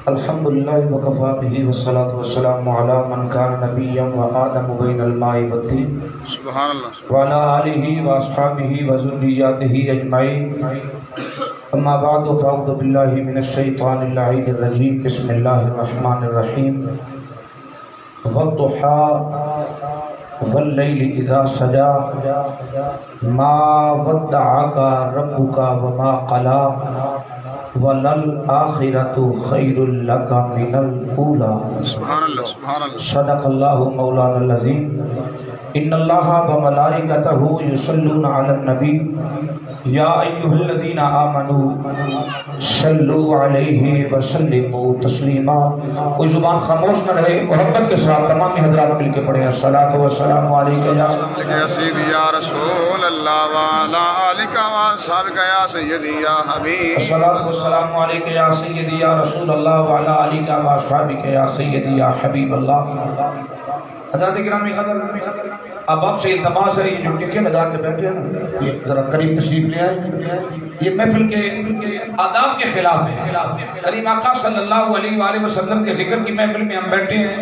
الحمدللہ وکفا بہ والصلاۃ والسلام علی من کان نبیا وآدم بین الماء والطین سبحان اللہ وعلی آلہ واصحابہ وذریاتہ اجمعین اما بعد فاعوذ باللہ من الشیطان اللعین الرجیم بسم اللہ الرحمن الرحیم والضحی واللیل اذا سجی ما ودعک ربک وما قلی وَلَلْآخِرَةُ خَيْرٌ لَكَ مِنَ الْأُولَى سبحان اللہ سبحان اللہ صدق اللہ مولانا العظیم ان اللہ وملائکتہ یصلون علی النبی یا ایھا الذین آمنوا صلوا علیہ وسلموا تسلیما۔ کوئی زبان خاموش نہ رہے، محبت کے ساتھ تمام حضرات مل کے پڑھیں الصلاۃ والسلام علیک یا سیدی یا رسول اللہ وعلی آلک واصحابک یا سیدی یا حبیب الصلاۃ والسلام علیک یا سیدی یا رسول اللہ وعلی آلک واصحابک یا سیدی یا حبیب اللہ۔ حضرات گرامی قدر، اب آپ سے التماس ہے، یہ جو ٹکے لگا کے بیٹھے ہیں نا، یہ ذرا قریب تشریف لے آئے۔ یہ محفل کے آداب کے خلاف ہے۔ کریم آقا صلی اللہ علیہ وآلہ وسلم کے ذکر کی محفل میں ہم بیٹھے ہیں،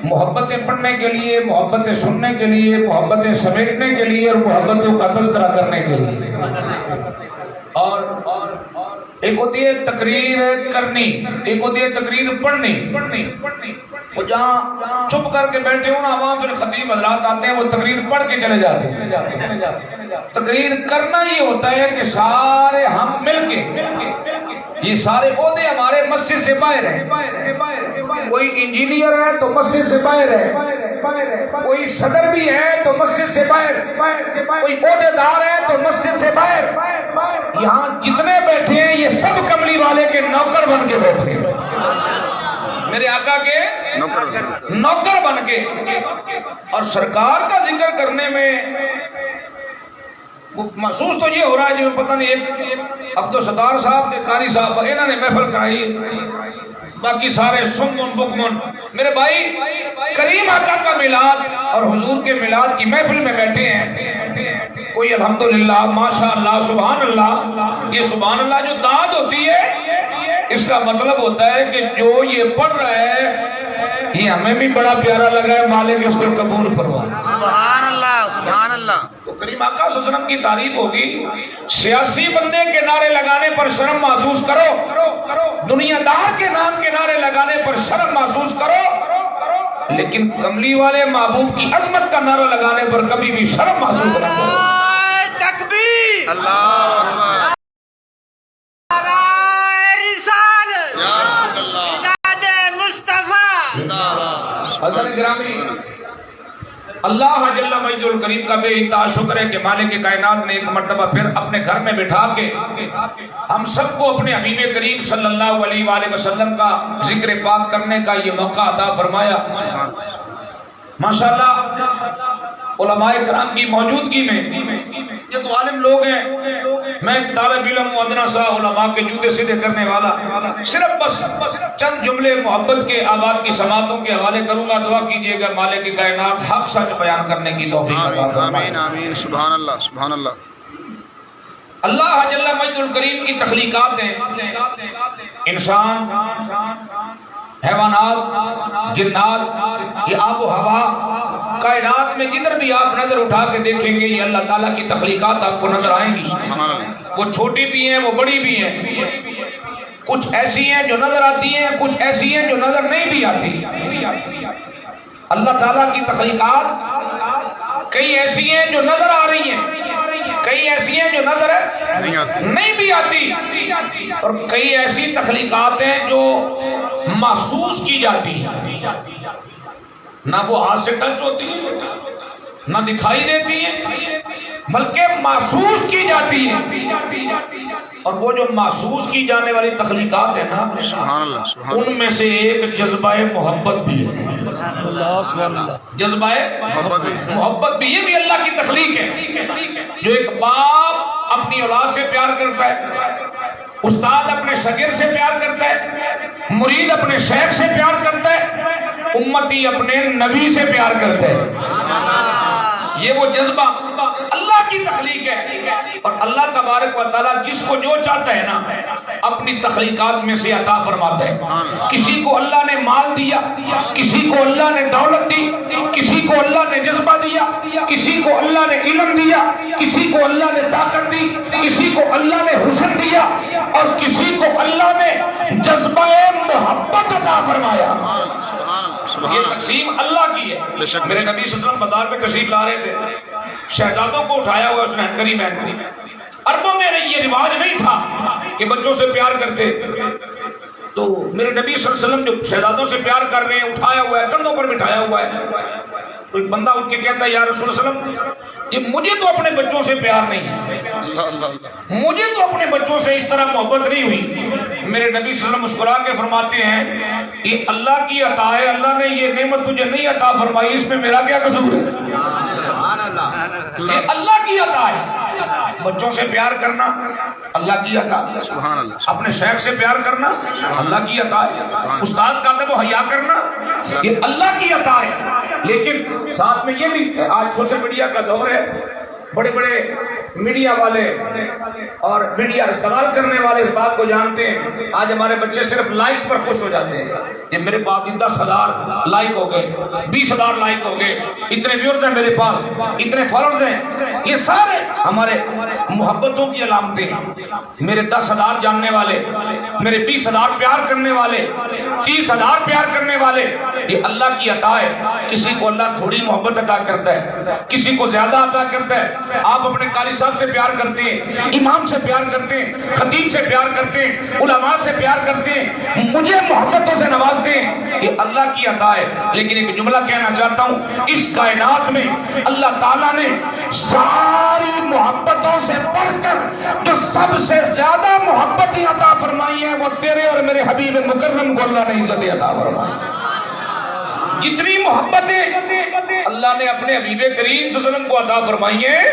محبتیں پڑھنے کے لیے، محبتیں سننے کے لیے، محبتیں سمیٹنے کے لیے اور محبتوں کا تذکرہ کرنے کے لیے۔ اور ایک ہوتی ہے تقریر کرنی، ایک ہوتی ہے تقریر پڑھنی۔ وہ جہاں چپ کر کے بیٹھے ہو نا، وہاں پھر خطیب حضرات آتے ہیں، وہ تقریر پڑھ کے چلے جاتے ہیں۔ تقریر کرنا یہ ہوتا ہے کہ سارے ہم مل کے، یہ سارے عہدے ہمارے مسجد سے باہر ہیں۔ کوئی انجینئر ہے تو مسجد سے باہر ہے، کوئی صدر بھی ہے تو مسجد سے باہر، کوئی عہدے دار ہے تو مسجد سے باہر۔ یہاں جتنے بیٹھے ہیں یہ سب کملی والے کے نوکر بن کے بیٹھے ہیں، میرے آقا کے نوکر بن کے۔ اور سرکار کا ذکر کرنے میں محسوس تو یہ ہو رہا ہے جو پتہ نہیں ایک عبدالستار صاحب کے قاری صاحب انہوں نے محفل کرائی، باقی سارے سمن بکمن۔ میرے بھائی، کریم آقا کا میلاد اور حضور کے میلاد کی محفل میں بیٹھے ہیں، کوئی الحمدللہ ماشاءاللہ سبحان اللہ۔ یہ سبحان اللہ جو داد ہوتی ہے، اس کا مطلب ہوتا ہے کہ جو یہ پڑھ رہا ہے یہ ہمیں بھی بڑا پیارا لگا ہے، مالک اس کو قبول فرمائے۔ سبحان اللہ سبحان اللہ۔ تو کریم آقا صلی اللہ علیہ وسلم کی تعریف ہوگی، سیاسی بندے کے نعرے لگانے پر شرم محسوس کرو، دنیا دار کے نام کے نعرے لگانے پر شرم محسوس کرو، لیکن کملی والے محبوب کی عظمت کا نعرہ لگانے پر کبھی بھی شرم محسوس نہ کرو۔ تکبیر اللہ اکبر یا رسول اللہ حضرت گرامی، اللہ جل مجدہ الکریم کا بے انتہا شکر ہے کہ مالک کائنات نے ایک مرتبہ پھر اپنے گھر میں بٹھا کے ہم سب کو اپنے حبیب کریم صلی اللہ علیہ وآلہ وسلم کا ذکر پاک کرنے کا یہ موقع عطا فرمایا۔ ماشاءاللہ علماء کرام کی موجودگی میں، یہ تو عالم لوگ ہیں، میں طالب علم ادنا سا علماء کے جوتے سیدھے کرنے والا، صرف بس چند جملے محبت کے آباد کی سماعتوں کے حوالے کروں گا۔ دعا کیجئے گا مالک کی کائنات حق سچ بیان کرنے کی توفیق عطا فرمائے۔ آمین آمین سبحان اللہ سبحان اللہ۔ اللہ جل مجدہ الکریم کی تخلیقات ہیں، انسان، حیوانات، جنات، یہ آب و ہوا، کائنات میں جدھر بھی آپ نظر اٹھا کے دیکھیں گے یہ اللہ تعالیٰ کی تخلیقات آپ کو نظر آئیں گی۔ وہ چھوٹی بھی ہیں، وہ بڑی بھی ہیں، کچھ ایسی ہیں جو نظر آتی ہیں، کچھ ایسی ہیں جو نظر نہیں بھی آتی۔ اللہ تعالیٰ کی تخلیقات کئی ایسی ہیں جو نظر آ رہی ہیں، کئی ایسی ہیں جو نظر نہیں بھی آتی، اور کئی ایسی تخلیقات ہیں جو محسوس کی جاتی ہیں، نہ وہ ہاتھ سے ٹچ ہوتی ہیں، نہ دکھائی دیتی ہیں، بلکہ محسوس کی جاتی ہیں۔ اور وہ جو محسوس کی جانے والی تخلیقات ہیں نا، سبحان اللہ سبحان ان میں سے ایک جذبہ محبت بھی ہے۔ جذبہ محبت بھی، یہ بھی اللہ کی تخلیق ہے۔ جو ایک باپ اپنی اولاد سے پیار کرتا ہے، استاد اپنے شاگرد سے پیار کرتا ہے، مرید اپنے شیخ سے پیار کرتا ہے، امتی اپنے نبی سے پیار کرتا ہے۔ یہ وہ جذبہ اللہ کی تخلیق ہے، اور اللہ تبارک و تعالیٰ جس کو جو چاہتا ہے نا اپنی تخلیقات میں سے عطا فرماتا ہے۔ کسی کو اللہ نے مال دیا، کسی کو اللہ نے دولت دی، کسی کو اللہ نے جذبہ دیا، کسی کو اللہ نے علم دیا، کسی کو اللہ نے طاقت دی، کسی کو اللہ نے حسن دیا، اور کسی کو اللہ نے جذبہ محبت عطا فرمایا۔ یہ تقسیم اللہ کی ہے۔ میرے نبی صلی اللہ علیہ وسلم بازار میں تشریف لا رہے تھے، شہزادوں کو اٹھایا ہوا اس نے ہنکری میں۔ عربوں میں یہ رواج نہیں تھا کہ بچوں سے پیار کرتے، تو میرے نبی صلی اللہ علیہ وسلم جو شہزادوں سے پیار کر رہے ہیں، اٹھایا ہوا ہے، کندھوں پر بٹھایا ہوا ہے، تو ایک بندہ اٹھ کے کہتا ہے یا رسول اللہ صلی اللہ علیہ وسلم یہ مجھے تو اپنے بچوں سے پیار نہیں ہے، مجھے تو اپنے بچوں سے اس طرح محبت نہیں ہوئی۔ میرے نبی صلی اللہ علیہ وسلم مسکرا کے فرماتے ہیں یہ اللہ کی عطا ہے، اللہ نے یہ نعمت تجھے نہیں عطا فرمائی، اس میں میرا کیا قصور ہے؟ یہ اللہ کی عطا ہے۔ بچوں سے پیار کرنا اللہ کی عطا ہے، اپنے شیخ سے پیار کرنا اللہ کی عطا ہے، استاد کا ادب و حیا کرنا یہ اللہ کی عطا ہے۔ لیکن ساتھ میں یہ بھی آج سوشل میڈیا کا دور ہے، بڑے بڑے میڈیا والے اور میڈیا استعمال کرنے والے اس بات کو جانتے ہیں، آج ہمارے بچے صرف لائکس پر خوش ہو جاتے ہیں کہ میرے پاس 10,000 لائک ہو گئے، 20,000 لائک ہو گئے، اتنے ویورز ہیں میرے پاس، اتنے فالوورز ہیں۔ یہ سارے ہمارے محبتوں کی علامتیں ہیں۔ میرے 10,000 جاننے والے، میرے 20,000 پیار کرنے والے، 30,000 پیار کرنے والے، یہ اللہ کی عطا ہے۔ کسی کو اللہ تھوڑی محبت عطا کرتا ہے، کسی کو زیادہ عطا کرتا ہے۔ آپ اپنے قاری صاحب سے پیار کرتے ہیں، امام سے پیار کرتے ہیں، خطیب سے پیار کرتے ہیں، علماء سے پیار کرتے ہیں، مجھے محبتوں سے نوازتے ہیں، یہ اللہ کی عطا ہے۔ لیکن ایک جملہ کہنا چاہتا ہوں، اس کائنات میں اللہ تعالیٰ نے ساری محبتوں سے بڑھ کر جو سب سے زیادہ محبتیں عطا فرمائی ہیں وہ تیرے اور میرے حبیب مکرم کو اللہ نے عزت عطا فرمائی۔ جتنی محبتیں اللہ نے اپنے حبیب کریم صلی اللہ علیہ وسلم کو عطا فرمائی ہیں،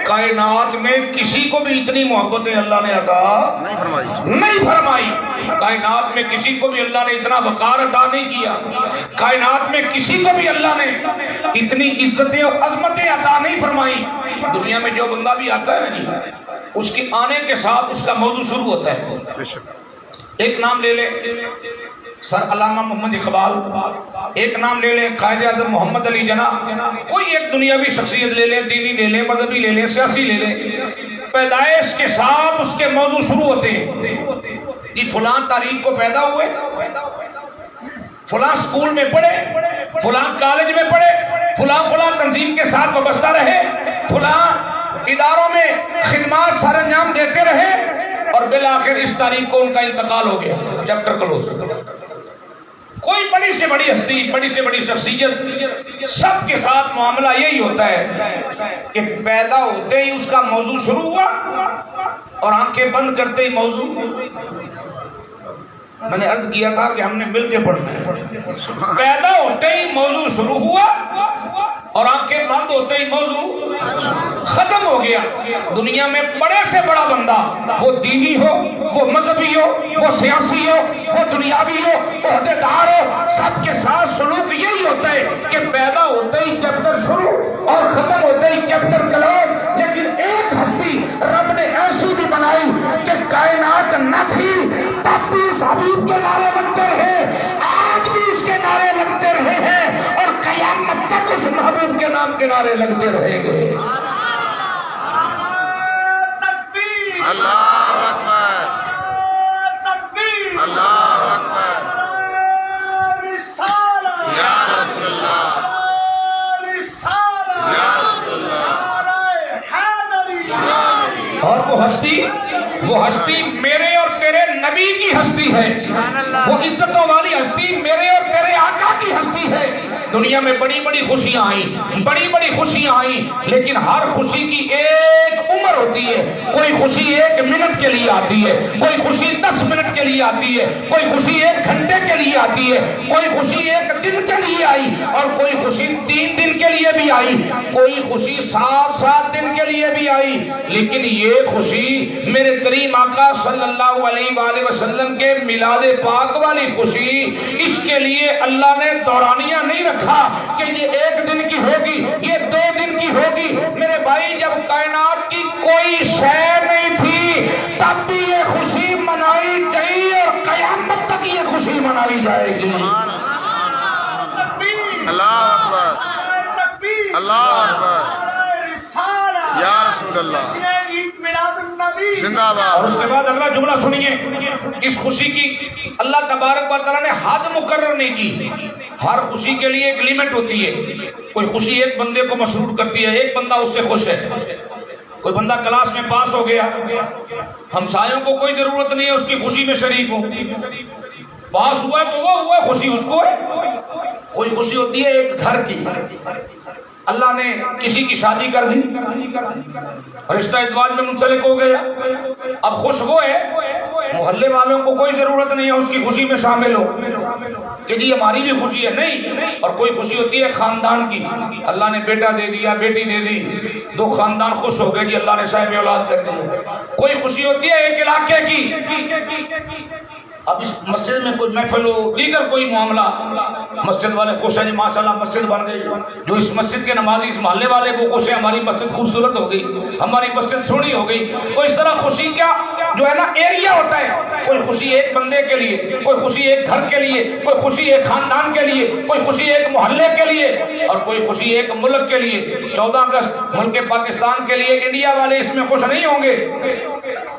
کائنات میں کسی کو بھی اتنی محبتیں اللہ نے عطا نہیں فرمائی۔ کائنات میں کسی کو بھی اللہ نے اتنا وقار عطا نہیں کیا، کائنات میں کسی کو بھی اللہ نے اتنی عزتیں اور عظمتیں عطا نہیں فرمائی۔ دنیا میں جو بندہ بھی آتا ہے نا جی، اس کے آنے کے ساتھ اس کا موضوع شروع ہوتا ہے۔ ایک نام لے لے سر علامہ محمد اقبال، ایک نام لے لیں قائد اعظم محمد علی جناح، کوئی ایک دنیاوی شخصیت لے لیں، دینی لے لیں، مذہبی لے لیں، سیاسی لے لیں، پیدائش کے ساتھ اس کے موضوع شروع ہوتے ہیں۔ یہ فلاں تاریخ کو پیدا ہوئے، فلاں سکول میں پڑھے، فلاں کالج میں پڑھے، فلاں تنظیم کے ساتھ وابستہ رہے، فلاں اداروں میں خدمات سر انجام دیتے رہے، اور بالآخر اس تاریخ کو ان کا انتقال ہو گیا، چیپٹر کلوز۔ کوئی بڑی سے بڑی ہستی، بڑی سے بڑی شخصیت، سب کے ساتھ معاملہ یہی ہوتا ہے کہ پیدا ہوتے ہی اس کا موضوع شروع ہوا اور آنکھیں بند کرتے ہی موضوع۔ میں نے عرض کیا تھا کہ ہم نے مل کے پڑھنا ہے۔ پیدا ہوتے ہی موضوع شروع ہوا اور آنکھیں بند ہوتے ہی موضوع ختم ہو گیا۔ دنیا میں بڑے سے بڑا بندہ، وہ دینی ہو، وہ مذہبی ہو، وہ سیاسی ہو، وہ دنیاوی ہو، وہ عہدیدار ہو، سب کے ساتھ سلوک یہی ہوتا ہے کہ پیدا ہوتے ہی چیپٹر شروع اور ختم ہوتے ہی چیپٹر کلوز۔ لیکن ایک ہستی رب نے ایسی بھی بنائی کہ کائنات نہ تھی تب بھی اس حبیب کے نعرے لگتے رہے، آج بھی اس کے نعرے لگتے رہے ہیں، اور قیامت تک اس محبوب کے نام کے نعرے لگتے رہیں گے۔ اللہ اکبر، اللہ اکبر، یا رسول اللہ، یا رسول اللہ۔ اور وہ ہستی میرے اور تیرے نبی کی ہستی ہے، وہ عزتوں والی ہستی میرے اور تیرے آقا کی ہستی ہے۔ دنیا میں بڑی بڑی خوشیاں آئیں، بڑی بڑی خوشیاں آئیں، لیکن ہر خوشی کی ایک عمر ہوتی ہے. کوئی خوشی 1 منٹ کے لیے آتی ہے, کوئی خوشی 10 منٹ کے لیے آتی ہے, کوئی خوشی 1 گھنٹے کے لیے آتی ہے, کوئی خوشی 1 دن کے لیے آئی اور کوئی خوشی 3 دن کے لیے بھی آئی, کوئی خوشی 7 دن کے لیے بھی آئی. لیکن یہ خوشی میرے کریم آقا صلی اللہ علیہ وآلہ وسلم کے میلاد پاک والی خوشی, اس کے لیے اللہ نے دورانیہ نہیں رکھا کہ یہ 1 دن کی ہوگی, یہ 2 دن کی ہوگی. میرے بھائی, جب کائنات کی کوئی شے نہیں تھی تب بھی یہ خوشی منائی گئی اور قیامت تک یہ خوشی منائی جائے گی. اللہ اکبر, اللہ اکبر, یا رسول اللہ, زندہ اور باد. اس کے بعد اگلا جملہ سنیے. اس خوشی کی اللہ تبارک و تعالیٰ نے حد مقرر نہیں کی. ہر خوشی کے لیے ایک لیمٹ ہوتی ہے. کوئی خوشی ایک بندے کو مسرور کرتی ہے, ایک بندہ اس سے خوش ہے. کوئی بندہ کلاس میں پاس ہو گیا, ہمسایوں کو کوئی ضرورت نہیں ہے اس کی خوشی میں شریک ہو. پاس ہوا ہے تو وہ ہوا, خوشی اس کو ہے. کوئی خوشی ہوتی ہے ایک گھر کی, اللہ نے کسی کی شادی کر دی, رشتہ ازدواج میں منسلک ہو گیا. اب خوش وہ ہے, محلے والوں کو کوئی ضرورت نہیں ہے اس کی خوشی میں شامل ہو کہ جی ہماری بھی خوشی ہے, نہیں. اور کوئی خوشی ہوتی ہے خاندان کی, اللہ نے بیٹا دے دیا, بیٹی دے دی, 2 خاندان خوش ہو گئے, جی اللہ نے صاحب اولاد کر دی. کوئی خوشی ہوتی ہے ایک علاقے کی. اب اس مسجد میں کوئی محفل ہو, دیگر کوئی معاملہ, مسجد والے خوش ہیں, جی ماشاءاللہ مسجد بن گئی, جو اس مسجد کے نمازی اس محلے والے وہ خوش ہیں, ہماری مسجد خوبصورت ہو گئی, ہماری مسجد سونی ہو گئی. تو اس طرح خوشی کیا جو ہے نا ایریا ہوتا ہے. کوئی خوشی ایک بندے کے لیے, کوئی خوشی ایک گھر کے لیے, کوئی خوشی ایک خاندان کے لیے, کوئی خوشی ایک محلے کے لیے, اور کوئی خوشی ایک ملک کے لیے. 14 اگست ملک پاکستان کے لیے انڈیا والے اس میں خوش نہیں ہوں گے,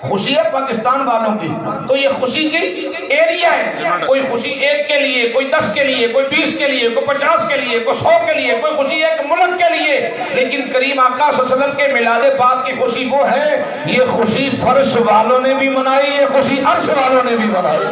خوشی ہے پاکستان والوں کی. تو یہ خوشی کی ایریا ہے. کوئی خوشی 1 کے لیے, کوئی 10 کے لیے, کوئی 20 کے لیے, کوئی 50 کے لیے, کوئی 100 کے لیے, کوئی خوشی ایک ملک کے لیے. لیکن کریم آقا صلی اللہ علیہ وسلم کے میلاد پاک کی خوشی وہ ہے, یہ خوشی فرش والوں نے بھی منائی, یہ خوشی عرش والوں نے بھی منائی,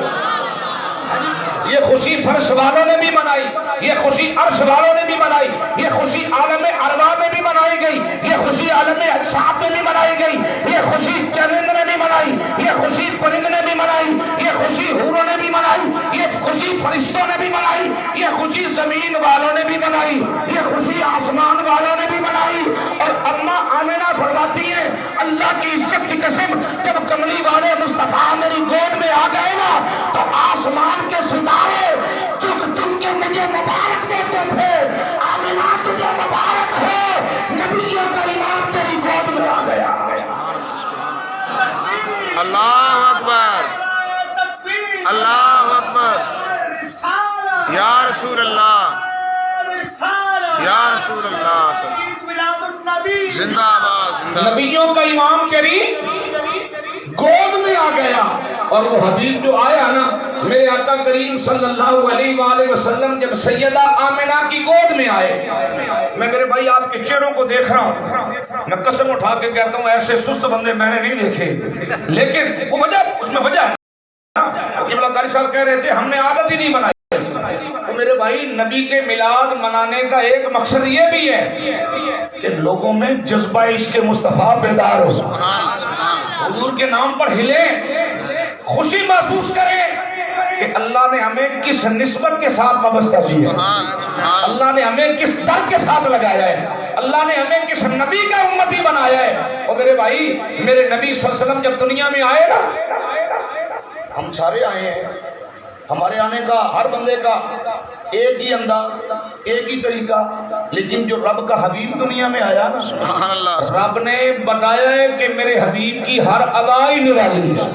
یہ خوشی فرش والوں نے بھی منائی, یہ خوشی عرش والوں نے بھی منائی, یہ خوشی عالم ارواح میں بھی منائی گئی, یہ خوشی عالم اجساد میں بھی منائی گئی, یہ خوشی چرند نے بھی منائی, یہ خوشی پرند نے بھی منائی, یہ خوشی حوروں نے بھی منائی, یہ خوشی فرشتوں نے بھی منائی, یہ خوشی زمین والوں نے بھی منائی, یہ خوشی آسمان والوں نے بھی منائی. اور اماں آمنہ فرماتی ہے, اللہ کی عزت کی قسم, جب کملی والے مصطفیٰ میری گود میں آ گئے نا تو آسمان کے ستارے چک چک کے مجھے مبارک دیتے تھے. آمنہ تجھے مبارک ہے, نبیوں کا امام تیری گود میں آ گیا. اللہ اکبر, اللہ اکبر, یا رسول اللہ, یا رسول اللہ, زندہ باد, زندہ. نبیوں کا امام تیری گود میں آ گیا. اور وہ حبیب جو آیا نا میرے آقا کریم صلی اللہ علیہ وآلہ وسلم, جب سیدہ آمنہ کی گود میں آئے, میں میرے بھائی آپ کے چہروں کو دیکھ رہا ہوں, میں قسم اٹھا کے کہتا ہوں ایسے سست بندے میں نے نہیں دیکھے. لیکن وہ وجہ, اس میں وجہ ہے, قبلہ قاری صاحب کہہ رہے تھے ہم نے عادت ہی نہیں بنائی. تو میرے بھائی نبی کے میلاد منانے کا ایک مقصد یہ بھی ہے کہ لوگوں میں جذبہ عشق مصطفیٰ بیدار ہو, حضور کے نام پر ہلیں, خوشی محسوس کریں کہ اللہ نے ہمیں کس نسبت کے ساتھ وابستہ کیا ہے, اللہ نے ہمیں کس در کے ساتھ لگایا ہے, اللہ نے ہمیں کس نبی کا امتی بنایا ہے. اور میرے بھائی میرے نبی صلی اللہ علیہ وسلم جب دنیا میں آئے نا, ہم سارے آئے ہیں, ہمارے آنے کا ہر بندے کا ایک ہی انداز, ایک ہی طریقہ, لیکن جو رب کا حبیب دنیا میں آیا نا, سبحان اللہ, رب نے بتایا ہے کہ میرے حبیب کی ہر ادا ہی نرالی ہے,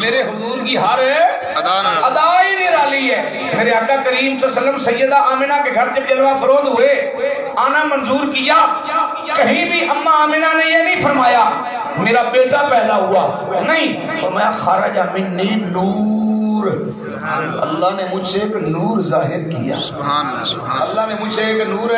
میرے حضور کی ہر ادا ہی نرالی ہے. میرے آقا کریم صلی اللہ علیہ وسلم سیدہ آمنہ کے گھر جب جلوہ فروز ہوئے, آنا منظور کیا, کہیں بھی اماں آمنہ نے یہ نہیں فرمایا میرا بیٹا پیدا ہوا, نہیں فرمایا خرج منی نور, اللہ نے مجھ سے ایک نور ظاہر کیا, اللہ نے مجھ سے ایک نور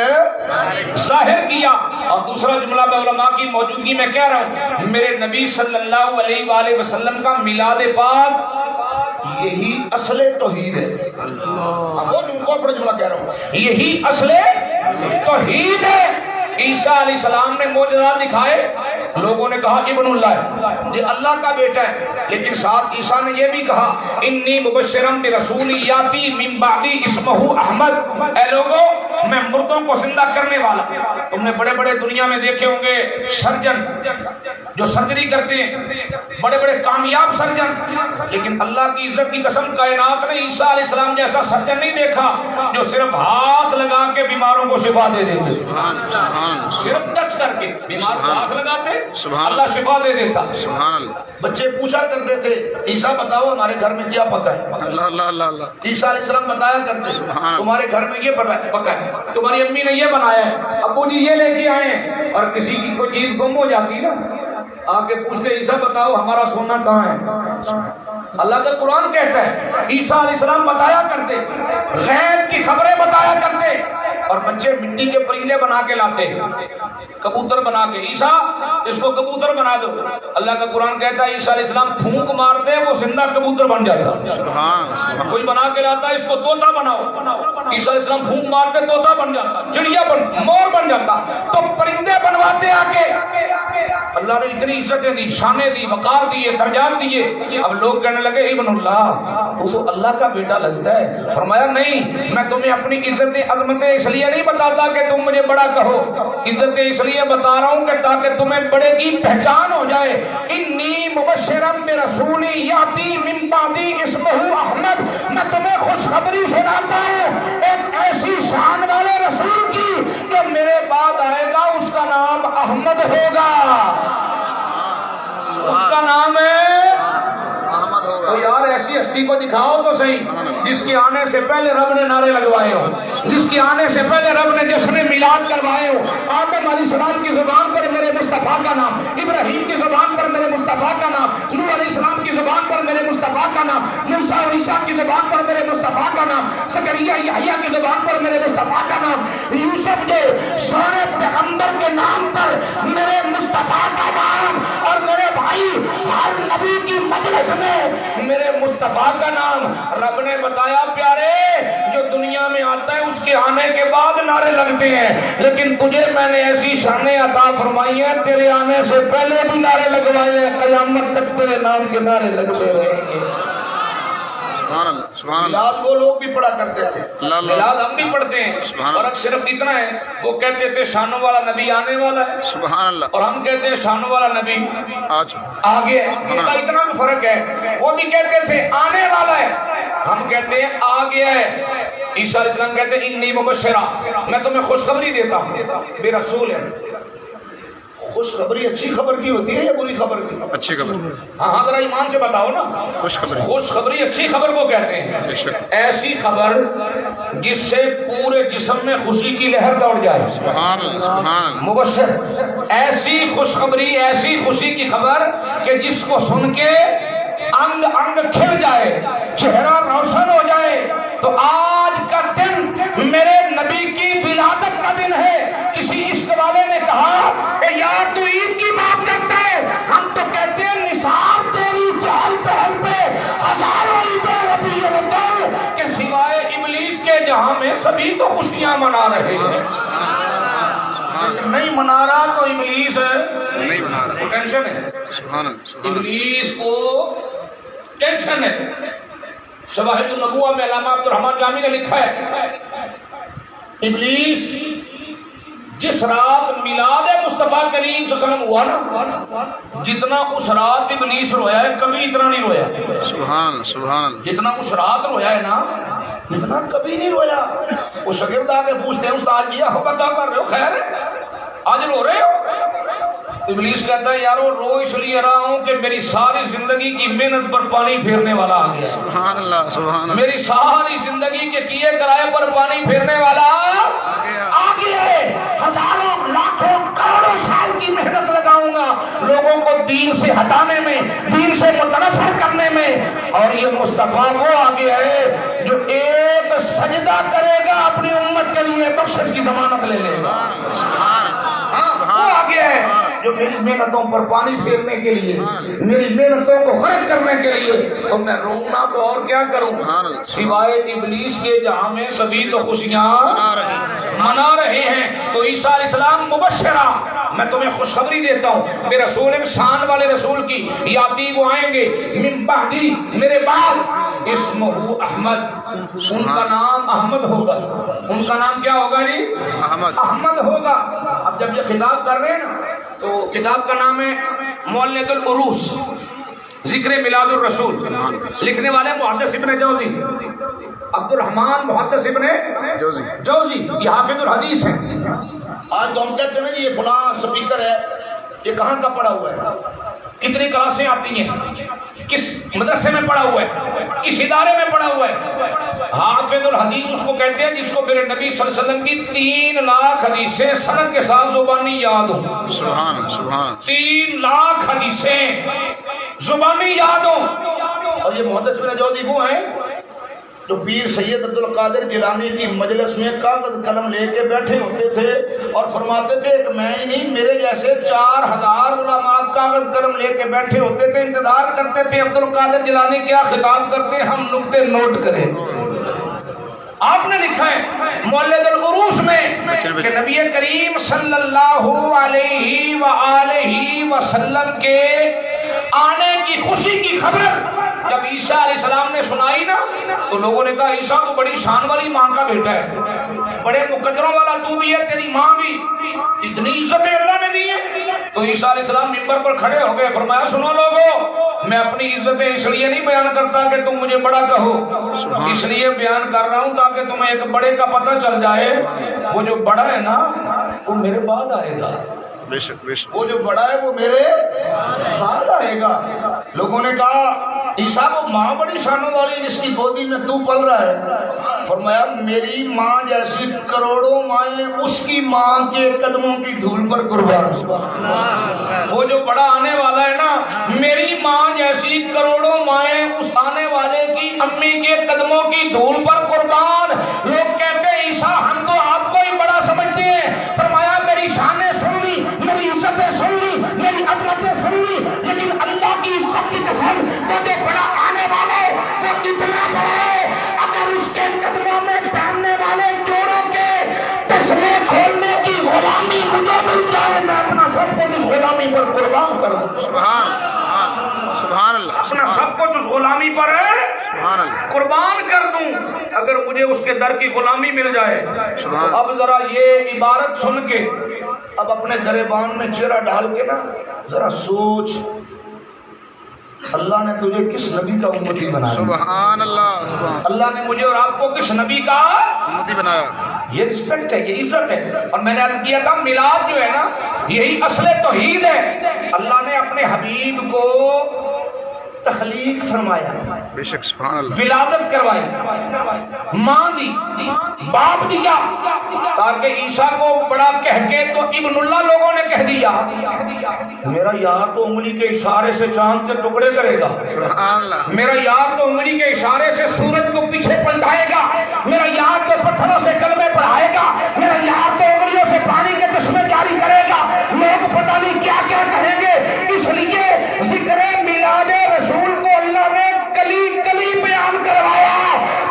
ظاہر کیا. اور دوسرا جملہ میں علماء کی موجودگی میں کہہ رہا ہوں, میرے نبی صلی اللہ علیہ وآلہ وسلم کا میلاد پاک یہی اصل توحید ہے. وہ بڑا جملہ کہہ رہا ہوں, یہی اصل توحید ہے. عیسیٰ علیہ السلام نے معجزات دکھائے, لوگوں نے کہا ابن اللہ یہ اللہ کا بیٹا ہے، لیکن ساتھ عیسیٰ نے یہ بھی کہا انی مبشرم برسول یاتی من بعدی اسمہ احمد، اے لوگوں میں مردوں کو زندہ کرنے والا۔ تم نے بڑے بڑے دنیا میں دیکھے ہوں گے سرجن جو سرجری کرتے ہیں، بڑے بڑے کامیاب سرجن، لیکن اللہ کی عزت کی قسم کائنات نے عیسیٰ علیہ السلام جیسا سرجن نہیں دیکھا جو صرف ہاتھ لگا کے بیماروں کو شفا دے دیتے، صرف ٹچ کر کے بیمار کو ہاتھ لگاتے اللہ شفا دے دیتا۔ بچے پوچھا کرتے تھے عیسیٰ بتاؤ ہمارے گھر میں کیا پکا ہے، عیسیٰ علیہ السلام بتایا کرتے تمہارے گھر میں یہ پکا ہے، تمہاری امی نے یہ بنایا ہے، ابو جی یہ لے کے آئے ہیں۔ اور کسی کی کوئی چیز گم ہو جاتی نا، آ کے پوچھتے عیسیٰ بتاؤ ہمارا سونا کہاں ہے۔ اللہ کا قرآن کہتا ہے عیسیٰ علیہ السلام بتایا کرتے، غیب کی خبریں بتایا کرتے، اور بچے مٹی کے پرندے بنا کے لاتے، کبوتر بنا کے، عیسیٰ اس کو کبوتر بنا دو۔ اللہ کا قرآن کہتا ہے عیسیٰ علیہ السلام پھونک مارتے وہ زندہ کبوتر بن جاتا، کوئی بنا کے لاتا ہے اس کو طوطا بناؤ، عیسیٰ علیہ السلام پھونک مارتے طوطا بن جاتا، چڑیا مور بن جاتا، تو پرندے بنواتے آ کے۔ اللہ نے اتنی عزتیں دی، شانیں دی، وقار دیے، درجات دیے۔ اب لوگ کہنے لگے ابن اللہ وہ تو اللہ کا بیٹا لگتا ہے۔ فرمایا نہیں، میں تمہیں اپنی عزت عظمتیں اس لیے نہیں بتاتا کہ تم مجھے بڑا کہو، عزتیں اس لیے بتا رہا ہوں کہ تاکہ تمہیں بڑے کی پہچان ہو جائے۔ انی مبشرم برسول یاتی من بعدی اسمہ احمد، میں تمہیں خوشخبری سناتا ہوں ایک ایسی شان والے رسول کی جو میرے بعد آئے گا، اس کا نام احمد ہوگا، اس کا نام ہے احمد ہوگا۔ تو یار ایسی ہستی کو دکھاؤ تو صحیح جس کے آنے سے پہلے رب نے نعرے لگوائے ہو، جس کے آنے سے پہلے رب نے جشن میلاد کروائے ہو۔ آدم علیہ السلام کی زبان پر میرے مصطفیٰ کا نام، ابراہیم کی زبان پر میرے مصطفیٰ کا نام، نوح علیہ السلام کی زبان پر میرے مصطفیٰ کا نام، موسیٰ اور عیسیٰ کی زبان پر میرے مصطفیٰ کا نام، زکریا یحییٰ کی زبان پر میرے مصطفیٰ کا نام، یوسف کے سارے پیغمبر کے نام پر میرے مصطفیٰ کا نام، اور میرے بھائی ہر نبی کی مجلس میں میرے مصطفیٰ کا نام۔ رب نے بتایا پیارے جو دنیا میں آتا ہے اس کے آنے کے بعد نعرے لگتے ہیں، لیکن تجھے میں نے ایسی شانیں عطا فرمائی ہیں تیرے آنے سے پہلے بھی نعرے لگوائے ہیں، قیامت تک تیرے نام کے نعرے لگتے رہیں گے۔ میلاد وہ لوگ بھی پڑھا کرتے تھے، میلاد ہم بھی پڑھتے ہیں، اور اب صرف اتنا ہے وہ کہتے تھے شانوں والا نبی آنے والا ہے، سبحان اللہ، اور ہم کہتے ہیں شانوں والا نبی آگے اتنا بھی فرق ہے، وہ بھی کہتے تھے آنے والا ہے، ہم کہتے ہیں آ گیا ہے۔ عیسیٰ علیہ السلام کہتے ہیں انی مبشرہ، میں تمہیں خوشخبری دیتا ہوں بے رسول ہے۔ خوشخبری اچھی خبر کی ہوتی ہے یا بری خبر کی؟ اچھی خبر۔ ہاں ذرا ایمان سے بتاؤ نا، خوشخبری اچھی خبر کو کہتے ہیں، ایسی خبر جس سے پورے جسم میں خوشی کی لہر دوڑ جائے۔ مبشر ایسی خوشخبری، ایسی خوشی کی خبر کہ جس کو سن کے انگ انگ کھل جائے، چہرہ روشن ہو جائے۔ تو آج کا دن میرے نبی کی ولادت کا دن ہے۔ کسی عشق والے نے کہا کہ یار تو عید کی بات کرتا ہے، ہم تو کہتے ہیں نثار تیری چہل پہل پہ ہزاروں عیدیں ربیع الاول کہ سوائے ابلیس کے جہاں میں سبھی تو خوشیاں منا رہے ہیں۔ نہیں منا رہا تو ابلیس نہیں منا رہا، ٹینشن ہے، ابلیس کو ٹینشن ہے۔ شواہد النبوہ میں علامہ عبدالرحمن جامی نے لکھا ہے ابلیس جس رات میلاد مصطفیٰ کریم صلی اللہ علیہ وسلم ہوا نا، جتنا اس رات ابلیس رویا ہے کبھی اتنا نہیں رویا۔ سبحان سبحان، جتنا اس رات رویا ہے نا اتنا کبھی نہیں رویا۔ وہ شاگرد آ کے پوچھتے ہیں استاد جی آپ کیا کر رہے ہو، خیر ہے آج رو رہے ہو؟ ابلیس کہتا ہے یارو رو اس لیے رہا ہوں کہ میری ساری زندگی کی محنت پر پانی پھیرنے والا آ گیا۔ سبحان اللہ سبحان اللہ، میری ساری زندگی کے کیے کرائے پر پانی پھیرنے والا آ گیا ہے۔ ہزاروں لاکھوں کروڑوں سال کی محنت لگاؤں گا لوگوں کو دین سے ہٹانے میں، دین سے متنفر کرنے میں، اور یہ مصطفیٰ وہ آ گیا ہے جو ایک سجدہ کرے گا اپنی امت کے لیے بخشش کی ضمانت لے لے گا۔ وہ آ گیا ہے جو میری محنتوں پر پانی پھیرنے کے لیے، میری محنتوں کو خرچ کرنے کے لیے، تو میں رونا تو اور کیا کروں سوائے ابلیس کے جہاں میں سبھی تو خوشیاں منا رہے ہیں۔ تو عیسیٰ علیہ السلام مبشرہ میں تمہیں خوشخبری دیتا ہوں کہ رسول شان والے رسول کی یاتی وہ آئیں گے من بعدی میرے بعد اسمہ احمد، ان کا نام احمد ہوگا، ان کا نام کیا ہوگا جی؟ احمد ہوگا۔ اب جب یہ خطاب کر رہے ہیں نا تو کتاب کا نام ہے مولد العروس ذکر میلاد الرسول، لکھنے والے محدث ابن جوزی عبد الرحمن محدث ابن جوزی، یہ حافظ الحدیث ہیں۔ آج تو ہم کہتے ہیں نا یہ فلاں سپیکر ہے، یہ کہاں کا پڑھا ہوا ہے، کتنی کلاسیں آتی ہیں، کس مدرسے میں پڑھا ہوا ہے، کس ادارے میں پڑھا ہوا ہے۔ حافظ الحدیث اس کو کہتے ہیں جس کو میرے نبی صلی اللہ علیہ وسلم کی 3 لاکھ حدیثیں سند کے ساتھ زبانی یاد ہوں۔ سبحان سبحان 3 لاکھ حدیثیں زبانی یاد ہوں۔ اور یہ محدث ابن جوزی وہ ہیں جو پیر سید عبد القادر جیلانی کی مجلس میں کاغذ قلم لے کے بیٹھے ہوتے تھے اور فرماتے تھے کہ میں ہی نہیں، میرے جیسے 4000 علماء کاغذ قلم لے کے بیٹھے ہوتے تھے، انتظار کرتے تھے عبد القادر جیلانی کیا خطاب کرتے، ہم نقطے نوٹ کریں۔ آپ نے لکھا ہے مولد العروس میں کہ نبی کریم صلی اللہ علیہ وآلہ وسلم کے آنے کی خوشی کی خبر جب عیسیٰ علیہ السلام نے سنائی نا تو لوگوں نے کہا عیسیٰ تو بڑی شان والی ماں کا بیٹا ہے، بڑے مقدروں والا تو بھی ہے، تیری ماں بھی، اتنی عزتیں اللہ نے دی ہیں۔ تو عیسیٰ علیہ السلام ممبر پر کھڑے ہو گئے، فرمایا سنو لوگوں، میں اپنی عزتیں اس لیے نہیں بیان کرتا کہ تم مجھے بڑا کہو، اس لیے بیان کر رہا ہوں تاکہ تمہیں ایک بڑے کا پتہ چل جائے، وہ جو بڑا ہے نا وہ میرے بعد آئے گا، وہ جو بڑا ہے وہ میرے بعد آئے گا۔ لوگوں نے کہا عیسیٰ وہ ماں بڑی شانوں والی جس کی گودی میں تو پل رہا ہے، فرمایا میری ماں جیسی کروڑوں مائیں اس کی ماں کے قدموں کی دھول پر قربان۔ وہ جو بڑا آنے والا ہے نا میری ماں جیسی کروڑوں مائیں اس آنے والے کی امی کے قدموں کی دھول پر قربان۔ لوگ کہتے ہیں عیسیٰ ہم تو آپ کو ہی بڑا سمجھتے ہیں، فرمایا میری شانیں سن لی، میری عزتیں سن لی، میری عظمتیں سن لی، لیکن اللہ کی عزت کی قسم وہ جو بڑا آنے والا ہے وہ کتنا بڑا ہے، اگر اس کے قدموں میں سامنے والے جوڑوں کے چشمے کھولنے کی غلامی مجھے مل جائے میں اپنا سب کچھ اس غلامی پر قربان کر دوں۔ سبحان اللہ، اپنا سب کچھ اس غلامی پر سبحان اللہ قربان کر دوں اگر مجھے اس کے در کی غلامی مل جائے۔ سبحان تو اب ذرا یہ عبارت سن کے اب اپنے گریبان میں چہرہ ڈال کے نا ذرا سوچ اللہ نے تجھے کس نبی کا امتی بنایا؟ سبحان اللہ، سبحان اللہ نے مجھے اور آپ کو کس نبی کا امتی بنایا؟ یہ رسپیکٹ ہے، یہ عزت ہے۔ اور میں نے عرض کیا تھا میلاد جو ہے نا یہی اصل توحید ہے۔ اللہ نے اپنے حبیب کو تخلیق فرمایا، بے شک سبحان اللہ، ولادت کروائی، ماں دی، باپ دیا، تاکہ عیسیٰ کو بڑا کہہ کے تو ابن اللہ لوگوں نے کہہ دیا، میرا یار تو انگلی کے اشارے سے چاند کے ٹکڑے کرے گا، سبحان اللہ، میرا یار تو انگلی کے اشارے سے سورج کو پیچھے پلٹائے گا، میرا یار تو پتھروں سے کلمے پڑھائے گا، میرا یار تو انگلیوں سے پانی کے چشمے جاری کرے گا۔ لوگ پتہ نہیں کیا کیا کہیں گے، اس لیے ذکر میلاد رسول کو اللہ نے کلی کلی بیان کروایا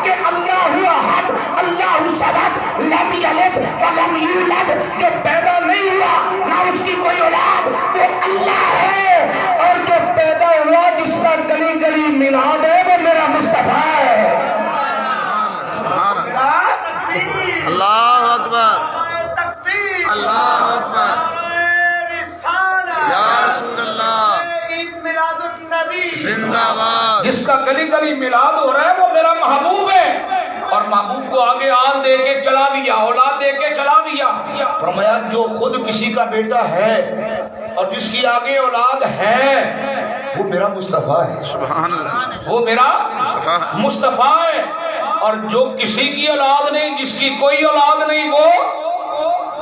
کہ اللہ احد اللہ صمد لم یلد ولم یولد، جو پیدا نہیں ہوا نہ اس کی کوئی اولاد، وہ اللہ ہے، اور جو پیدا ہوا جس کا گلی گلی میلاد ہے وہ میرا مصطفیٰ ہے۔ سبحان اللہ، اللہ اکبر، اللہ اکبر، یا رسول اللہ زندہ باد۔ جس کا گلی گلی میلاد ہو رہا ہے وہ میرا محبوب ہے، اور محبوب کو آگے آل دے کے چلا دیا، اولاد دے کے چلا دیا۔ فرمایا جو خود کسی کا بیٹا ہے اور جس کی آگے اولاد ہے وہ میرا مصطفیٰ ہے، سبحان اللہ، وہ میرا مصطفیٰ ہے، اور جو کسی کی اولاد نہیں، جس کی کوئی اولاد نہیں، وہ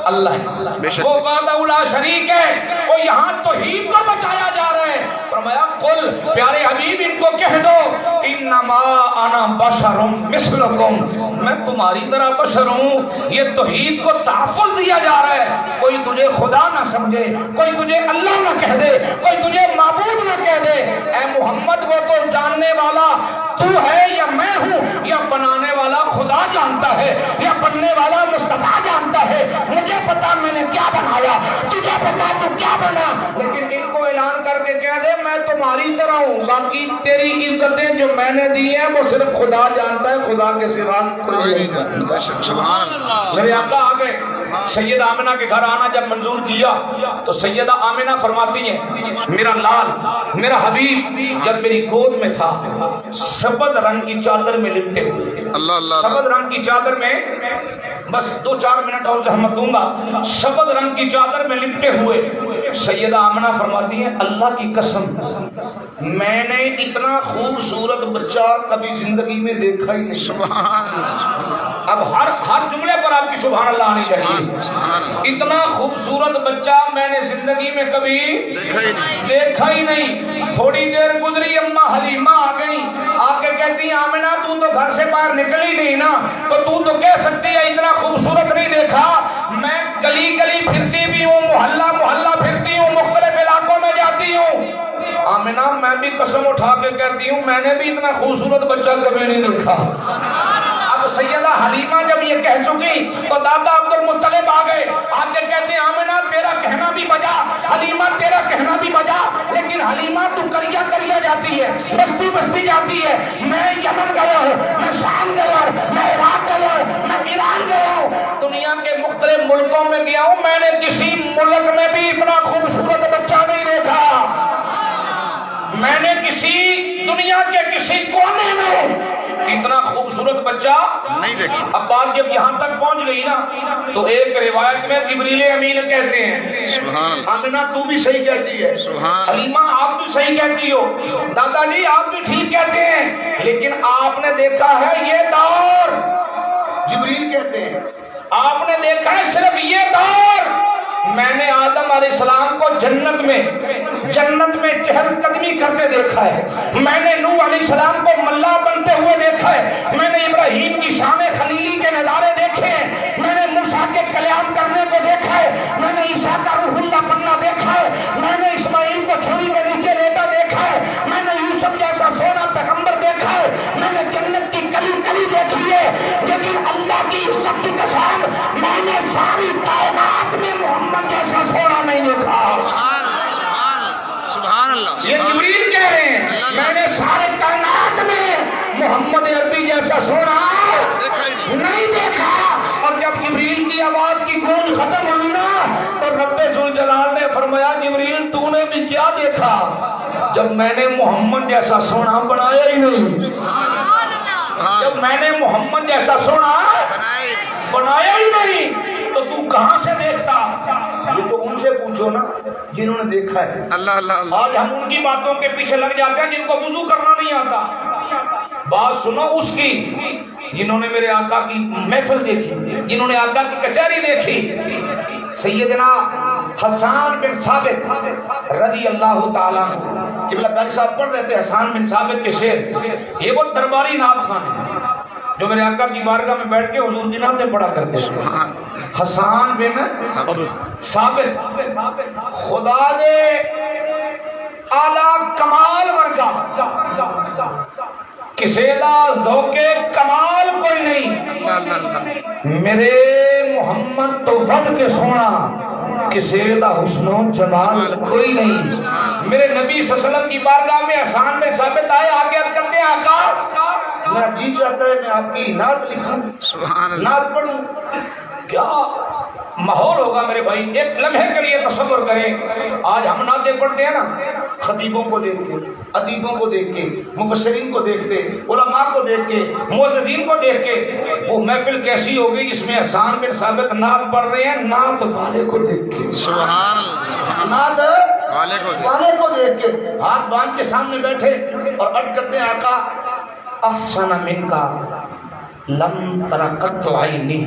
اللہ ہے، وہ وحدہ لا شریک ہے۔ وہ یہاں توحید کو بچایا جا رہا ہے۔ فرمایا قل، پیارے حبیب ان کو کہہ دو، انما انا بشر مثلکم، میں تمہاری طرح بشر ہوں۔ یہ توحید کو تحفظ دیا جا رہا ہے، کوئی تجھے خدا نہ سمجھے، کوئی تجھے اللہ نہ نہ کہہ دے، کوئی تجھے معبود نہ کہہ دے، اے محمد وہ تو جاننے والا تو ہے یا میں ہوں، یا بنانے والا خدا جانتا ہے، یا بننے والا مصطفیٰ جانتا ہے، مجھے پتا میں نے کیا بنایا، تجھے پتا تو کیا بنا، لیکن ان کو اعلان کر کے کہہ دے میں تمہاری طرح ہوں، باقی تیری عزتیں جو میں نے دی ہیں وہ صرف خدا جانتا ہے، خدا کے سوا کوئی نہیں جانتا۔ سبحان اللہ۔ میرے آقا آگے سیدہ آمنہ کے گھر آنا جب منظور کیا تو سیدہ آمنہ فرماتی ہیں میرا لال میرا حبیب جب میری گود میں تھا سبز رنگ کی چادر میں لپٹے ہوئے، اللہ اللہ۔ سبز رنگ کی چادر میں، بس 2-4 منٹ اور زحمت دوں گا، سبز رنگ کی چادر میں لپٹے ہوئے سیدہ آمنہ فرماتی ہیں اللہ کی قسم میں نے اتنا خوبصورت بچہ کبھی زندگی میں دیکھا ہی نہیں۔ سبحان اللہ۔ اب ہر جملے پر آپ کی سبحان اللہ آنی چاہیے۔ اتنا خوبصورت بچہ میں نے زندگی میں کبھی دیکھا ہی نہیں۔ تھوڑی دیر گزری اماں حلیمہ آ گئی، آ کے کہتی ہیں آمنہ تو گھر سے باہر نکلی نہیں نا تو کہہ سکتی ہے اتنا خوبصورت نہیں دیکھا، میں گلی گلی پھرتی بھی ہوں، محلہ محلہ پھرتی ہوں، مختلف علاقوں میں جاتی ہوں، آمنہ میں بھی قسم اٹھا کے کہتی ہوں میں نے بھی اتنا خوبصورت بچہ کبھی نہیں دیکھا۔ اب سیدہ حلیمہ جب یہ کہہ چکی تو دادا عبد المطلب آ گئے، آ کے کہتے ہیں آمنہ تیرا کہنا بھی بجا، حلیمہ تیرا کہنا بھی بجا، لیکن حلیمہ تو کریا کریا جاتی ہے، بستی بستی جاتی ہے، میں یمن گیا ہوں، میں شام گیا ہوں، میں عراق گیا ہوں، میں ایران گیا ہوں، دنیا کے مختلف ملکوں میں گیا ہوں، میں نے کسی ملک میں بھی اتنا خوبصورت بچہ نہیں دیکھا، میں نے کسی دنیا کے کسی کونے میں اتنا خوبصورت بچہ نہیں دیکھا۔ اب بات جب یہاں تک پہنچ گئی نا تو ایک روایت میں جبریل امین کہتے ہیں آمنہ تو بھی صحیح کہتی ہے، حلیمہ آپ بھی صحیح کہتی ہو، دادا جی آپ بھی ٹھیک کہتے ہیں، لیکن آپ نے دیکھا ہے یہ دور، جبریل کہتے ہیں آپ نے دیکھا ہے صرف یہ دور، میں نے آدم علیہ السلام کو جنت میں چہل قدمی کرتے دیکھا ہے، میں نے نوح علیہ السلام کو ملا بنتے ہوئے دیکھا ہے، میں نے ابراہیم کی شان خلیلی کے نظارے دیکھے ہیں، میں نے موسیٰ کے کلام کرنے کو دیکھا ہے، میں نے عیسیٰ کا روح اللہ بننا دیکھا ہے، میں نے اسماعیل کو چھری کے نیچے لیٹا دیکھا ہے، میں نے یوسف جیسا سونا پیغمبر دیکھا ہے، میں نے جنت کی کلی کلی دیکھی ہے، لیکن اللہ کی عزت کی قسم میں نے ساری کائنات میں محمد جیسا سونا نہیں دیکھا۔ سبحان اللہ۔ یہ جبریل کہہ رہے ہیں میں نے سارے کائنات میں محمد عربی جیسا سونا نہیں دیکھا، اور جب جبریل کی آواز کی گونج ختم ہوئی نا تو رب ذوالجلال نے فرمایا جبریل تو نے بھی کیا دیکھا جب میں نے محمد جیسا سونا بنایا ہی نہیں، جب میں نے محمد جیسا سونا بنایا ہی نہیں تو کہاں سے دیکھتا؟ یہ تو ان سے پوچھو نا جنہوں نے دیکھا ہے۔ اللہ اللہ۔ آج ہم ان کی باتوں کے پیچھے لگ جاتے ہیں جن کو وضو کرنا نہیں آتا، بات سنو اس کی جنہوں نے میرے آقا کی محفل دیکھی، جنہوں نے آقا کی کچہری دیکھی، سیدنا حسان بن ثابت رضی اللہ تعالیٰ قبلہ قاری صاحب پڑھ رہے تھے حسان بن ثابت کے شعر، یہ وہ درباری نعت خان ہیں جو میرے آقا کی بارگاہ میں بیٹھ کے حضور کی نعتیں پڑھا کرتے ہیں۔ حسان بن ثابت خدا دے اعلیٰ کمال ورگا کسی دا ذوق کمال کوئی نہیں، میرے محمد تو ود کے سونا کسی دا حسن و جمال کوئی نہیں۔ میرے نبی صلی اللہ علیہ وسلم کی بارگاہ میں حسان بن ثابت آئے، آگے عرض کرتے ہیں آقا میرا جی چاہتا ہے میں آپ کی نعت لکھوں، نعت پڑھوں، کیا ماحول ہوگا میرے بھائی؟ ایک لمحے کے لیے تصور کریں، آج ہم نعتیں پڑھتے ہیں نا خطیبوں کو دیکھ کے، ادیبوں کو دیکھ کے، مفسرین کو دیکھ کے، علماء کو دیکھ کے، معززین کو دیکھ کے، وہ محفل کیسی ہوگی جس میں حسان بن ثابت نعت پڑھ رہے ہیں نعت والے کو دیکھ کے، سبحان اللہ، نعت والے کو دیکھ کے، ہاتھ باندھ کے سامنے بیٹھے اور عرض کرتے ہیں آقا احسن منکا لم ترقت عینی،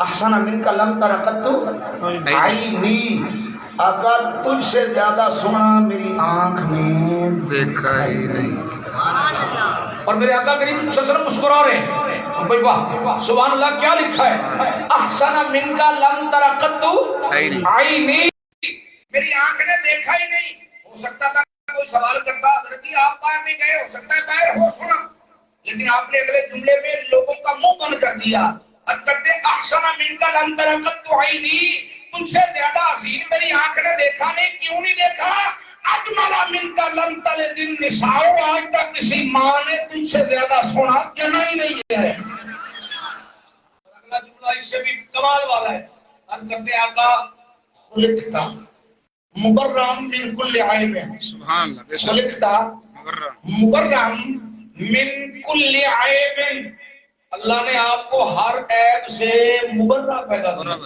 احسن منکا لم ترقت عینی، آقا تجھ سے زیادہ سنا میری آنکھ نے دیکھا ہی نہیں۔ اور میرے آقا کریم صلی اللہ علیہ وسلم مسکرا رہے ہیں، بھائی واہ سبحان اللہ کیا لکھا ہے، احسن منکا لم ترقت عینی، میری آنکھ نے دیکھا ہی نہیں. ہو سکتا تھا کوئی سوال کرتا حضرت جی آپ باہر نہیں گئے, ہو سکتا ہے باہر ہو سنا, لیکن آپ نے اگلے جملے میں لوگوں کا منہ بند کر دیا اور کہتے احسن منک لم تر قط عینی, تجھ سے زیادہ حسین میری آنکھ نے دیکھا نہیں. کیوں نہیں دیکھا؟ اجمل منک لم تلد النساء, آج تک کسی ماں نے تجھ سے زیادہ سونا جنا ہی نہیں ہے. اگلا جملہ اس سے بھی کمال والا ہے. ہم کہتے ہیں آقا خلقتا مبرم من کل عیب, سبحان اللہ, بے شک خلقتا مبرم من کل عیب, اللہ نے آپ کو ہر عیب سے مبرہ پیدا کیا.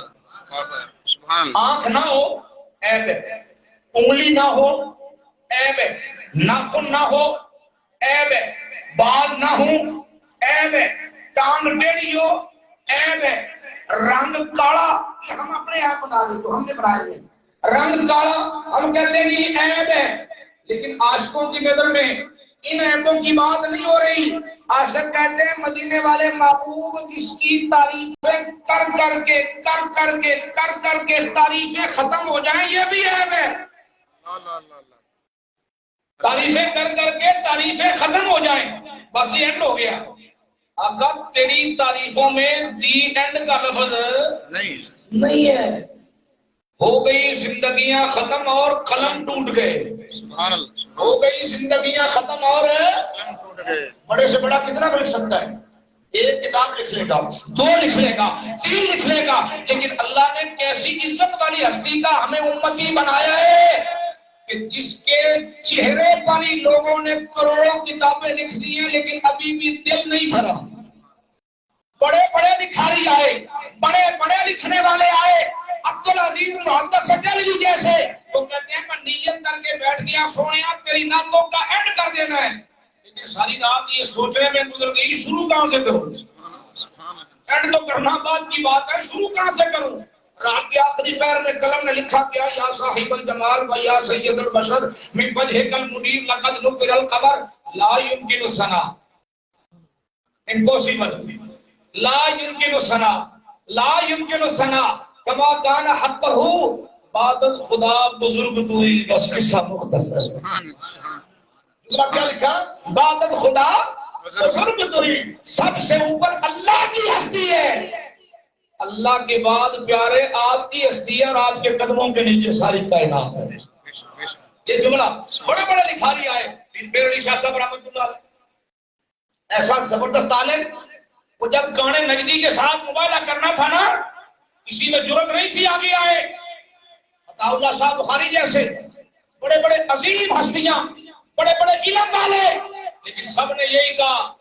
سبحان اللہ, آنکھ نہ ہو عیب ہے, انگلی نہ ہو عیب ہے, ناخن نہ ہو عیب ہے, بال نہ ہو عیب ہے, ٹانگ ٹیڑھی ہو عیب ہے, رنگ کالا, یہ ہم اپنے آپ بنا دیں تو ہم نے بنائے ہیں, رنگ کالا ہم کہتے ہیں کہ عیب ہے, لیکن عاشقوں کی نظر میں ان عیبوں کی بات نہیں ہو رہی. عاشق کہتے ہیں مدینے والے محبوب جس کی تعریفیں کر کر کے تعریفیں ختم ہو جائیں یہ بھی عیب ہے. تعریفیں کر کے تعریفیں ختم ہو جائیں بس یہ اینڈ ہو گیا. اگر تیری تعریفوں میں دی اینڈ کا لفظ نہیں ہے, ہو گئی زندگیاں ختم اور قلم ٹوٹ گئے. سبحان اللہ, ہو گئی زندگیاں ختم اور قلم ٹوٹ گئے. بڑے سے بڑا کتنا لکھ سکتا ہے؟ ایک کتاب لکھ لے گا, دو لکھ لے گا, تین لکھ لے گا, لیکن اللہ نے کیسی عزت والی ہستی کا ہمیں امتی بنایا ہے کہ جس کے چہرے پر ہی لوگوں نے کروڑوں کتابیں لکھ دی ہیں لیکن ابھی بھی دل نہیں بھرا. بڑے بڑے لکھاری آئے, بڑے بڑے لکھنے والے آئے, عبدالعزیز محمد سجل جیسے, تو کہتے ہیں میں نیت کر کے بیٹھ گیا سونیا تیری نعتوں کا اینڈ کر دینا ہے, لیکن ساری رات یہ سوچنے میں گزر گئی شروع کہاں سے کروں. اینڈ تو کرنا بعد کی بات ہے, شروع کہاں سے کروں. رات کے آخری پیر میں قلم نے لکھا کیا, یا صاحب الجمال و یا سید البشر من وجهك المنیر لقد نقل القبر لا يمكن الثنا, امپوسیبل, لا يمكن الثنا, لا يمكن الثنا کما کان حقہ عبادت خدا بزرگ دوئی. بس قصہ مختصر. کیا لکھا؟ عبادت خدا بزرگ دوئی, سب سے اوپر اللہ کی ہستی ہے, اللہ کے بعد پیارے آپ کی ہستی ہے اور آپ کے قدموں کے نیچے ساری کائنات ہے. یہ جملہ بڑے بڑے لکھاری آئے, پیر علی شاہ صاحب رحمۃ اللہ علیہ ایسا زبردست عالم, وہ جب گانے نجدی کے ساتھ مباہلہ کرنا تھا نا, کسی میں جرت نہیں تھی, آگے آئے. عطا اللہ صاحب بخاری جیسے بڑے بڑے عظیم ہستیاں, بڑے بڑے علم والے, لیکن سب نے یہی کہا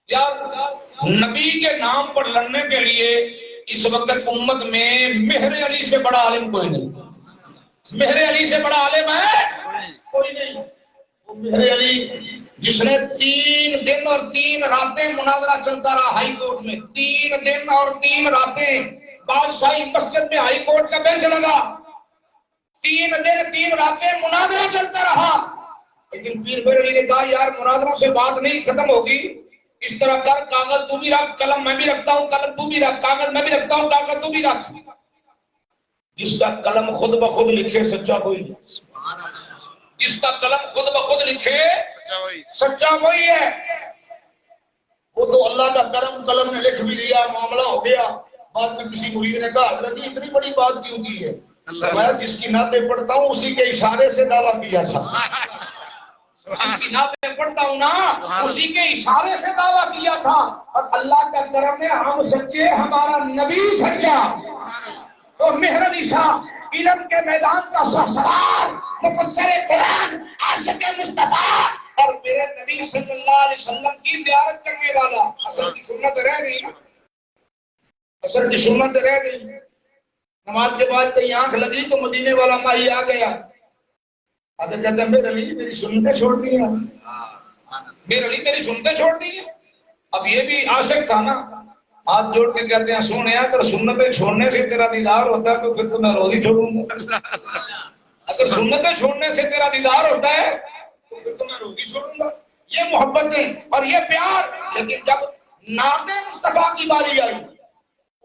یار نبی کے نام پر لڑنے کے لیے اس وقت امت میں مہر علی سے بڑا عالم کوئی نہیں. مہر علی سے بڑا عالم ہے کوئی نہیں. وہ مہر علی جس نے 3 دن اور 3 راتیں مناظرہ چلتا رہا ہائی کورٹ میں, 3 دن اور 3 راتیں بادشاہی مسجد میں ہائی کورٹ کا بینچ لگا, 3 دن 3 راتیں مناظرہ چلتا رہا, لیکن پیر مہر علی نے کہا یار مناظروں سے بات نہیں ختم ہوگی, اس طرح کر, کاغذ تو بھی رکھ, قلم میں بھی رکھتا ہوں, قلم تو بھی رکھ, کاغذ میں بھی رکھتا ہوں, کاغذ تو بھی رکھ. جس کا قلم خود بخود لکھے سچا کوئی نہیں, جس کا قلم خود بخود لکھے سچا وہی ہے. وہ تو اللہ کا کرم, قلم نے لکھ بھی دیا, معاملہ ہو گیا. بعد میں کسی مرید نے کہا حضرت جی اتنی بڑی بات کیوں کی ہے؟ میں جس کی نعتیں پڑھتا ہوں اسی کے اشارے سے دعویٰ کیا تھا, جس کی نعتیں پڑھتا ہوں نا اسی کے اشارے سے دعویٰ کیا تھا, اور اللہ کا کرم ہے ہم سچے, ہمارا نبی سچا. اور مہر علی شاہ علم کے میدان کا سرسرار, مفسر قرآن, عاشق مصطفیٰ, اور میرے نبی صلی اللہ علیہ وسلم کی زیارت کرنے والا. اثر کی سنت رہ گئی, اثر کی سنت رہ گئی. نماز کے بعد کہیں آنکھ لگی تو مدینے والا ماہی آ گیا, آتے کہتے ہیں میرے علی میری سنتیں چھوڑ دی ہیں, میرے علی میری سنتیں چھوڑ دی ہیں. اب یہ بھی عاشق تھا نا, ہاتھ جوڑ کے کہتے ہیں سونے اگر سنتیں چھوڑنے سے تیرا دیدار ہوتا ہے تو پھر تو میں روزی چھوڑوں گا. اگر سنتیں چھوڑنے سے تیرا دیدار ہوتا ہے تو پھر تو میں روزی چھوڑوں گا. یہ محبتیں اور یہ پیار. لیکن جب نعت مصطفیٰ کی باری آئی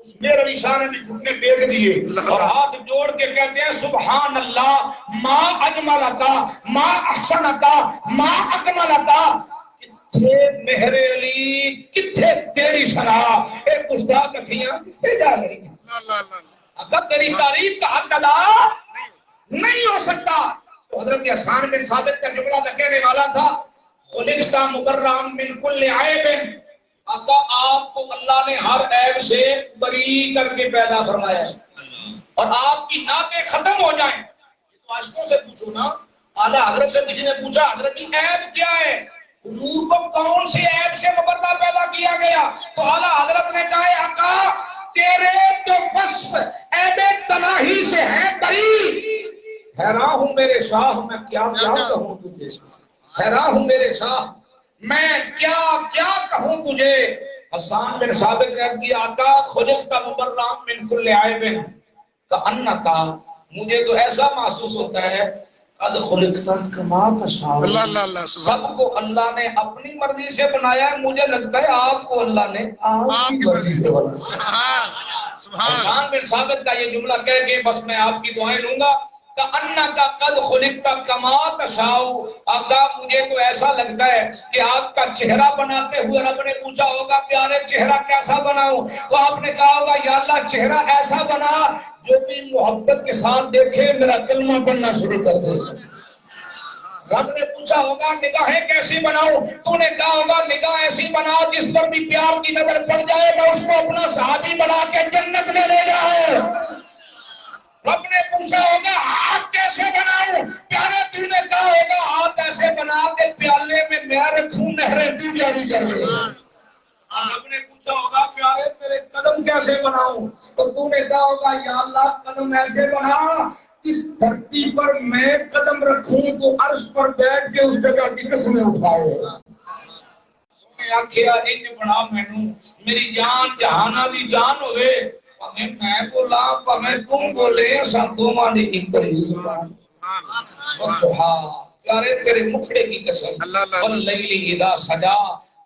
اس میرے عیسیٰ نے بھی گھٹنے ٹیک دیے اور ہاتھ جوڑ کے کہتے ہیں سبحان اللہ ما اجملکا ما احسنکا ما اکملکا، کتھے مہر علی کتھے تیری شرح، ایک استاد اکھیاں کتھے جا رہی ہیں، اگر تیری تعریف کا حق ادا نہیں ہو سکتا۔ تو حضرت حسان بن ثابت کا جملہ میں کہنے والا تھا خلقت مبرئا من کل عیب، آقا آپ کو اللہ نے ہر عیب سے بری کر کے پیدا فرمایا ہے اور آپ کی نعتیں ختم ہو جائیں۔ تو عاشقوں سے پوچھو نا، اعلیٰ حضرت سے کسی نے پوچھا حضرت جی عیب کیا ہے، حضور کو کون سے عیب سے مبرہ پیدا کیا گیا؟ تو اعلیٰ حضرت نے کہا آقا تیرے تو وصف عیب تناہی سے ہے بری، حیران ہوں میرے شاہ میں کیا کیا کہوں تجھے، حیران ہوں میرے شاہ میں کیا کیا کہوں تجھے۔ حسان بن ثابت نے کہا کہ آقا خلقت مبرئا من کل عیب کأنک، مجھے تو ایسا محسوس ہوتا ہے قد خلقت کما تشاء، سب کو اللہ نے اپنی مرضی سے بنایا ہے، مجھے لگتا ہے آپ کو اللہ نے آپ کی مرضی سے بنایا۔ حسان بن ثابت کا یہ جملہ کہہ کے بس میں آپ کی دعائیں لوں گا کأنک قد خلقت کما تشاء، آقا مجھے تو ایسا لگتا ہے کہ آپ کا چہرہ بناتے ہوئے رب نے پوچھا ہوگا پیارے چہرہ کیسا بناؤں، تو آپ نے کہا ہوگا یا اللہ چہرہ ایسا بنا جو بھی محبت کے ساتھ دیکھے میرا کلمہ پڑھنا شروع کر دے۔ رب نے پوچھا ہوگا نگاہیں کیسی بناؤں، تو نے کہا ہوگا نگاہ ایسی بنا جس پر بھی پیار کی نظر پڑ جائے میں اس کو اپنا صحابی بنا کے جنت میں لے جاؤں۔ رب نے پوچھا ہوگا ہاتھ کیسے بناؤں، پیارے تو نے کہا ہوگا ہاتھ ایسے بنا کے پیالے میں میں رکھوں نہریں تو جاری کر دے۔ رب نے پوچھا ہوگا پیارے تیرے قدم کیسے بناؤں، تو نے کہا ہوگا یا اللہ قدم ایسے بنا اس دھرتی پر میں قدم رکھوں تو عرش پر بیٹھ کے اس جگہ کی قسمیں اٹھائے۔ آخیا انج بنا مینوں میری جان جہانا دی جان ہوئے، میں بولا پمیں تم بولے سب دوواں دی ایک سبحان پیارے تیرے مکھڑے کی قسم واللیل اذا سجا،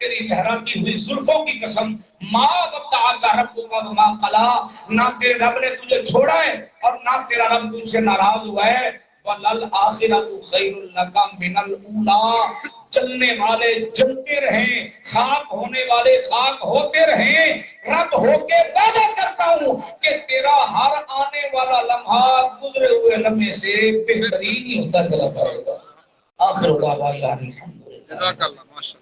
تیری لہراتی ہوئی زلفوں کی قسم، ما ودعک ربک وما قلی، نہ تیرے رب نے تجھے چھوڑا ہے اور نہ تیرا رب تجھ سے ناراض ہوا ہے، وللآخرۃ خیر لک من الاولی، چلنے والے چلتے رہیں، خاک ہونے والے خاک ہوتے رہیں، رب ہو کے وعدہ کرتا ہوں کہ تیرا ہر آنے والا لمحہ گزرے ہوئے لمحے سے بہترین ہی ہوتا چلا جائے گا۔ آخر دعوانا الحمدللہ۔